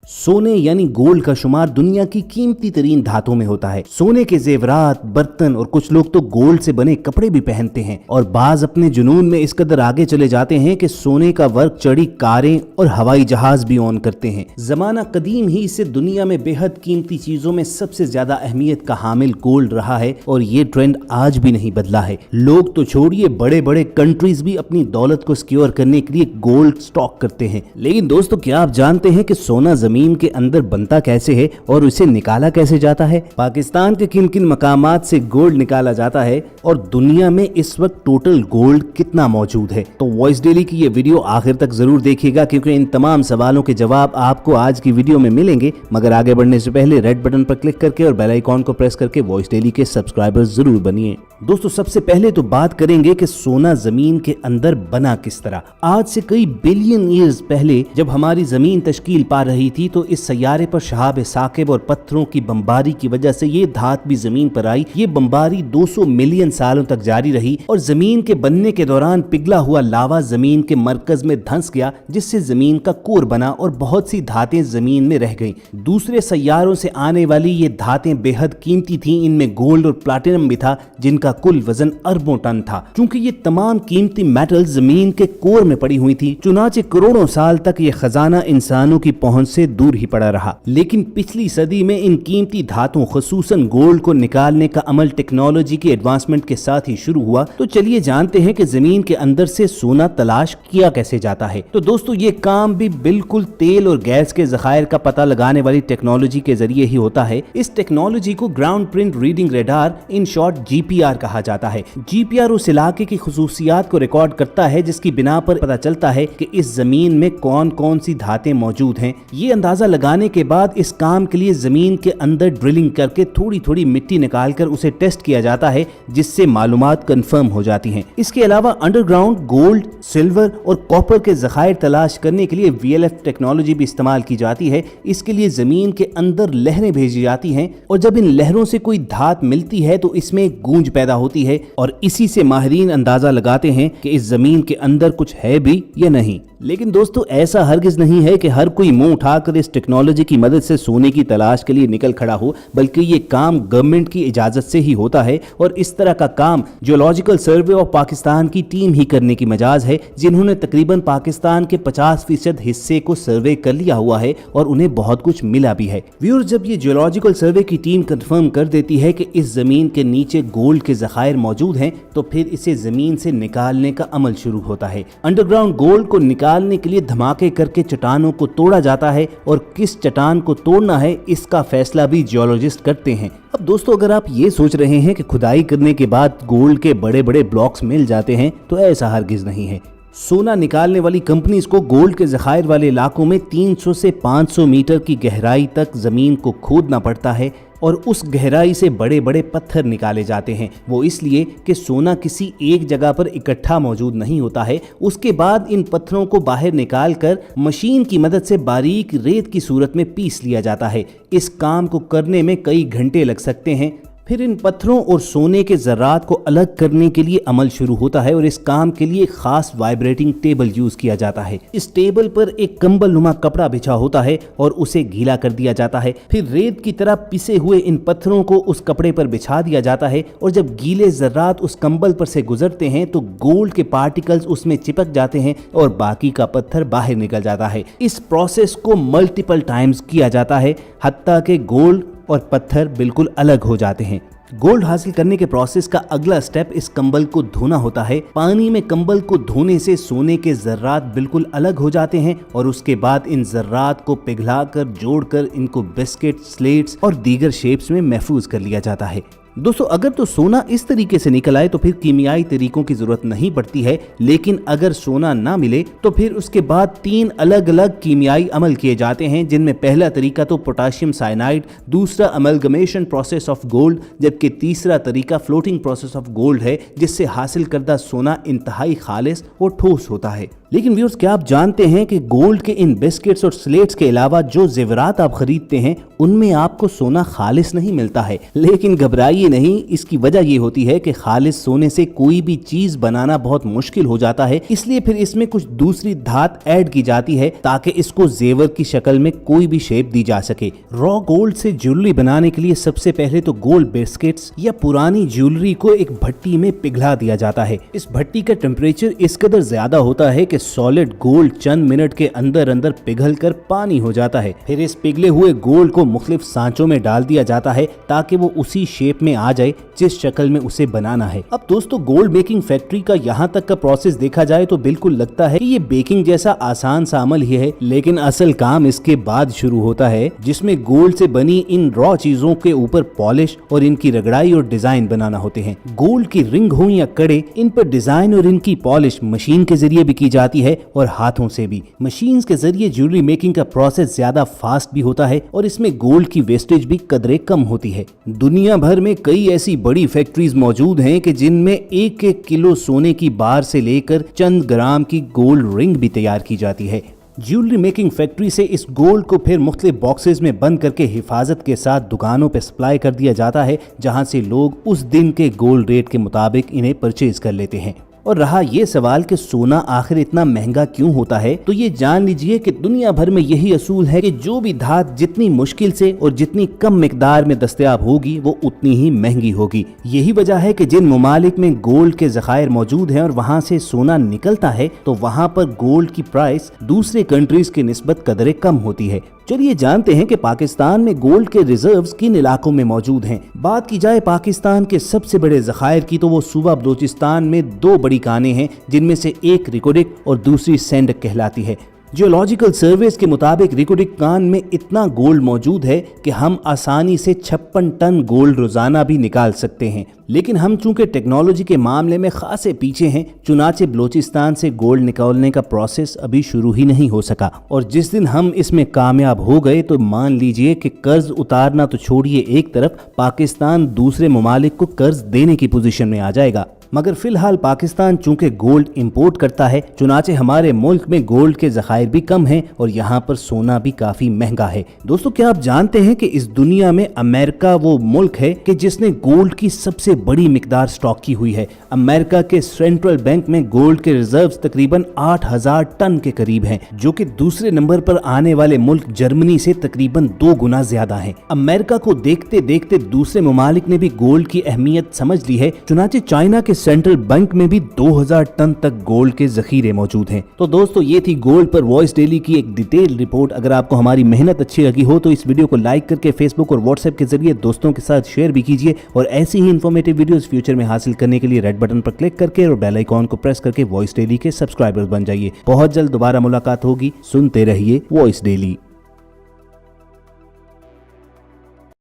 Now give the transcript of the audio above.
सोने यानी गोल्ड का शुमार दुनिया की कीमती तरीन धातों में होता है। सोने के जेवरात, बर्तन और कुछ लोग तो गोल्ड से बने कपड़े भी पहनते हैं और बाज अपने जुनून में इस कदर आगे चले जाते हैं कि सोने का वर्क चढ़ी कारें और हवाई जहाज भी ऑन करते हैं। जमाना कदीम ही से दुनिया में बेहद कीमती चीजों में सबसे ज्यादा अहमियत का हामिल गोल्ड रहा है और ये ट्रेंड आज भी नहीं बदला है। लोग तो छोड़िए, बड़े बड़े कंट्रीज भी अपनी दौलत को सिक्योर करने के लिए गोल्ड स्टॉक करते हैं। लेकिन दोस्तों, क्या आप जानते हैं कि सोना जमीन के अंदर बनता कैसे है और उसे निकाला कैसे जाता है? पाकिस्तान के किन किन मकामात से गोल्ड निकाला जाता है और दुनिया में इस वक्त टोटल गोल्ड कितना मौजूद है? तो वॉइस डेली की ये वीडियो आखिर तक जरूर देखिएगा, क्योंकि इन तमाम सवालों के जवाब आपको आज की वीडियो में मिलेंगे। मगर आगे बढ़ने से पहले रेड बटन पर क्लिक करके और बेल आइकॉन को प्रेस करके वॉइस डेली के सब्सक्राइबर जरूर बनिए। दोस्तों, सबसे पहले तो बात करेंगे कि सोना जमीन के अंदर बना किस तरह। आज से कई बिलियन ईयर्स पहले जब हमारी जमीन तश्कील पा रही थी तो इस सैयारे पर शहाब साकिब और पत्थरों की बमबारी की वजह से ये धात भी जमीन पर आई। ये बमबारी 200 मिलियन सालों तक जारी रही और जमीन के बनने के दौरान पिघला हुआ लावा जमीन के मरकज में धंस गया, जिससे जमीन का कोर बना और बहुत सी धातें जमीन में रह गईं। दूसरे सैयारों से आने वाली ये धातें बेहद कीमती थीं। इनमें गोल्ड और प्लैटिनम भी था, जिनका कुल वजन अरबों टन था। क्योंकि ये तमाम कीमती मेटल जमीन के कोर में पड़ी हुई थी, चुनाचे करोड़ों साल तक ये खजाना इंसानों की पहुंच से दूर ही पड़ा रहा। लेकिन पिछली सदी में इन कीमती धातुओं खुसूसन गोल्ड को निकालने का अमल टेक्नोलॉजी के एडवांसमेंट के साथ ही शुरू हुआ। तो चलिए जानते हैं कि जमीन के अंदर से सोना तलाश किया कैसे जाता है। तो दोस्तों, ये काम भी बिल्कुल तेल और गैस के जखायर का पता लगाने वाली टेक्नोलॉजी के जरिए ही होता है। इस टेक्नोलॉजी को ground print reading radar, in short GPR कहा जाता है। GPR उस इलाके की खुसूसियात को रिकॉर्ड करता है जिसकी बिना पर पता चलता है कि इस जमीन में कौन कौन सी धातें मौजूद हैं। ये अंदाजा लगाने के बाद इस काम के लिए जमीन के अंदर ड्रिलिंग करके थोड़ी थोड़ी मिट्टी निकालकर उसे टेस्ट किया जाता है, जिससे मालूमात कंफर्म हो जाती हैं। इसके अलावा अंडरग्राउंड गोल्ड, सिल्वर और कॉपर के जखायर तलाश करने के लिए VLF टेक्नोलॉजी भी इस्तेमाल की जाती है। इसके लिए जमीन के अंदर लहरें भेजी जाती हैं और जब इन लहरों से कोई धात मिलती है तो इसमें गूंज पैदा होती है और इसी से माहिरीन अंदाजा लगाते हैं कि इस जमीन के अंदर कुछ है भी या नहीं। लेकिन दोस्तों, ऐसा हरगिज नहीं है कि हर कोई मुंह उठाकर इस टेक्नोलॉजी की मदद से सोने की तलाश के लिए निकल खड़ा हो, बल्कि ये काम गवर्नमेंट की इजाजत से ही होता है। और इस तरह का काम जियोलॉजिकल सर्वे ऑफ पाकिस्तान की टीम ही करने की मजाज है, जिन्होंने तकरीबन पाकिस्तान के 50% हिस्से को सर्वे कर लिया हुआ है और उन्हें बहुत कुछ मिला भी है। व्यूअर्स, जब ये जियोलॉजिकल सर्वे की टीम कंफर्म कर देती है कि इस जमीन के नीचे गोल्ड के जखायर मौजूद हैं, तो फिर इसे जमीन से निकालने का अमल शुरू होता है। अंडरग्राउंड गोल्ड को निकालने के लिए धमाके करके चट्टानों को तोड़ा जाता है और किस चट्टान को तोड़ना है इसका फैसला भी जियोलॉजिस्ट करते हैं। अब दोस्तों, अगर आप ये सोच रहे हैं कि खुदाई करने के बाद गोल्ड के बड़े बड़े ब्लॉक्स मिल जाते हैं, तो ऐसा हरगिज नहीं है। सोना निकालने वाली कंपनीज को गोल्ड के जखायर वाले इलाकों में 300 से 500 मीटर की गहराई तक जमीन को खोदना पड़ता है और उस गहराई से बड़े बड़े पत्थर निकाले जाते हैं। वो इसलिए कि सोना किसी एक जगह पर इकट्ठा मौजूद नहीं होता है। उसके बाद इन पत्थरों को बाहर निकालकर मशीन की मदद से बारीक रेत की सूरत में पीस लिया जाता है। इस काम को करने में कई घंटे लग सकते हैं। फिर इन पत्थरों और सोने के ज़रात को अलग करने के लिए अमल शुरू होता है और इस काम के लिए खास वाइब्रेटिंग टेबल यूज किया जाता है। इस टेबल पर एक कंबल नुमा कपड़ा बिछा होता है और उसे गीला कर दिया जाता है। फिर रेत की तरह पिसे हुए इन पत्थरों को उस कपड़े पर बिछा दिया जाता है और जब गीले ज़रात उस कंबल पर से गुजरते हैं तो गोल्ड के पार्टिकल्स उसमें चिपक जाते हैं और बाकी का पत्थर बाहर निकल जाता है। इस प्रोसेस को मल्टीपल टाइम्स किया जाता है, हत्ता के गोल्ड और पत्थर बिल्कुल अलग हो जाते हैं। गोल्ड हासिल करने के प्रोसेस का अगला स्टेप इस कंबल को धोना होता है। पानी में कंबल को धोने से सोने के जर्रात बिल्कुल अलग हो जाते हैं और उसके बाद इन जर्रात को पिघलाकर जोड़कर इनको बिस्किट, स्लेट्स और दीगर शेप्स में महफूज कर लिया जाता है। दोस्तों, अगर तो सोना इस तरीके से निकल आए तो फिर कीमियाई तरीकों की जरूरत नहीं पड़ती है। लेकिन अगर सोना ना मिले तो फिर उसके बाद 3 अलग अलग कीमियाई अमल किए जाते हैं, जिनमें पहला तरीका तो पोटाशियम साइनाइड, दूसरा अमलगमेशन प्रोसेस ऑफ गोल्ड, जबकि तीसरा तरीका फ्लोटिंग प्रोसेस ऑफ गोल्ड है, जिससे हासिल करदा सोना इंतहाई खालिस और ठोस होता है। लेकिन व्यूअर्स, क्या आप जानते हैं कि गोल्ड के इन बिस्किट्स और स्लेट्स के अलावा जो जेवरात आप खरीदते हैं उनमें आपको सोना खालिस नहीं मिलता है। लेकिन घबराइए नहीं, इसकी वजह ये होती है कि खालिस सोने से कोई भी चीज बनाना बहुत मुश्किल हो जाता है, इसलिए फिर इसमें कुछ दूसरी धात ऐड की जाती है ताकि इसको जेवर की शक्ल में कोई भी शेप दी जा सके। रॉ गोल्ड से ज्वेलरी बनाने के लिए सबसे पहले तो गोल्ड बिस्किट्स या पुरानी ज्वेलरी को एक भट्टी में पिघला दिया जाता है। इस भट्टी का टेम्परेचर इस कदर ज्यादा होता है कि सॉलिड गोल्ड चंद मिनट के अंदर अंदर पिघल कर पानी हो जाता है। फिर इस पिघले हुए गोल्ड को मुख्तलिफ सांचों में डाल दिया जाता है ताकि वो उसी शेप में आ जाए जिस शक्ल में उसे बनाना है। अब दोस्तों, गोल्ड बेकिंग फैक्ट्री का यहाँ तक का प्रोसेस देखा जाए तो बिल्कुल लगता है कि ये बेकिंग जैसा आसान सा अमल ही है, लेकिन असल काम इसके बाद शुरू होता है, जिसमें गोल्ड से बनी इन रॉ चीजों के ऊपर पॉलिश और इनकी रगड़ाई और डिजाइन बनाना होते हैं। गोल्ड की रिंग हो या कड़े, इन पर डिजाइन और इनकी पॉलिश मशीन के जरिए भी की जाती है और हाथों से भी। मशीन के जरिए ज्वेलरी मेकिंग का प्रोसेस ज्यादा फास्ट भी होता है और इसमें गोल्ड की वेस्टेज भी कदरे कम होती है। दुनिया भर में कई ऐसी बड़ी फैक्ट्रीज मौजूद हैं कि जिनमें एक एक किलो सोने की बार से लेकर चंद ग्राम की गोल्ड रिंग भी तैयार की जाती है। ज्वेलरी मेकिंग फैक्ट्री से इस गोल्ड को फिर मुख्तलिफ बॉक्सेस में बंद करके हिफाजत के साथ दुकानों पे सप्लाई कर दिया जाता है, जहां से लोग उस दिन के गोल्ड रेट के मुताबिक इन्हें परचेज कर लेते हैं। और रहा ये सवाल कि सोना आखिर इतना महंगा क्यों होता है, तो ये जान लीजिए कि दुनिया भर में यही असूल है कि जो भी धात जितनी मुश्किल से और जितनी कम मिकदार में दस्तयाब होगी वो उतनी ही महंगी होगी। यही वजह है कि जिन ममालिक में गोल्ड के ज़खायर मौजूद हैं और वहाँ से सोना निकलता है तो वहाँ पर गोल्ड की प्राइस दूसरे कंट्रीज के निस्बत कदरे कम होती है। चलिए जानते हैं कि पाकिस्तान में गोल्ड के रिजर्व्स किन इलाकों में मौजूद हैं। बात की जाए पाकिस्तान के सबसे बड़े ज़खायर की तो वो सूबा बलूचिस्तान में दो बड़ी कानें हैं, जिनमें से एक रिकोडिक और दूसरी सेंडक कहलाती है। जियोलॉजिकल सर्वेस के मुताबिक रिकोडिक कान में इतना गोल्ड मौजूद है कि हम आसानी से 56 टन गोल्ड रोजाना भी निकाल सकते हैं, लेकिन हम चूंकि टेक्नोलॉजी के मामले में खासे पीछे हैं, चुनाचे बलूचिस्तान से गोल्ड निकालने का प्रोसेस अभी शुरू ही नहीं हो सका। और जिस दिन हम इसमें कामयाब हो गए तो मान लीजिए कि कर्ज उतारना तो छोड़िए एक तरफ, पाकिस्तान दूसरे ममालिक को कर्ज देने की पोजीशन में आ जाएगा। मगर फिलहाल पाकिस्तान चूंकि गोल्ड इंपोर्ट करता है, चुनाचे हमारे मुल्क में गोल्ड के ज़खायर भी कम हैं और यहाँ पर सोना भी काफी महंगा है। दोस्तों, क्या आप जानते हैं कि इस दुनिया में अमेरिका वो मुल्क है कि जिसने गोल्ड की सबसे बड़ी मिकदार स्टॉक की हुई है। अमेरिका के सेंट्रल बैंक में गोल्ड के रिजर्व्स तकरीबन 8000 टन के करीब हैं, जो कि दूसरे नंबर पर आने वाले मुल्क जर्मनी से तकरीबन 2 गुना ज्यादा है। अमेरिका को देखते देखते दूसरे ममालिक ने भी गोल्ड की अहमियत समझ ली है। चुनाचे चाइना के सेंट्रल बैंक में भी 2000 टन तक गोल्ड के जखीरे मौजूद हैं। तो दोस्तों, ये थी गोल्ड पर वॉइस डेली की एक डिटेल रिपोर्ट। अगर आपको हमारी मेहनत अच्छी लगी हो तो इस वीडियो को लाइक करके फेसबुक और व्हाट्सएप के जरिए दोस्तों के साथ शेयर भी कीजिए, और ऐसी ही इन्फॉर्मेटिव वीडियोस फ्यूचर में हासिल करने के लिए रेड बटन पर क्लिक करके और बेल आइकॉन को प्रेस करके वॉइस डेली के सब्सक्राइबर्स बन जाइए। बहुत जल्द दोबारा मुलाकात होगी। सुनते रहिए वॉइस डेली।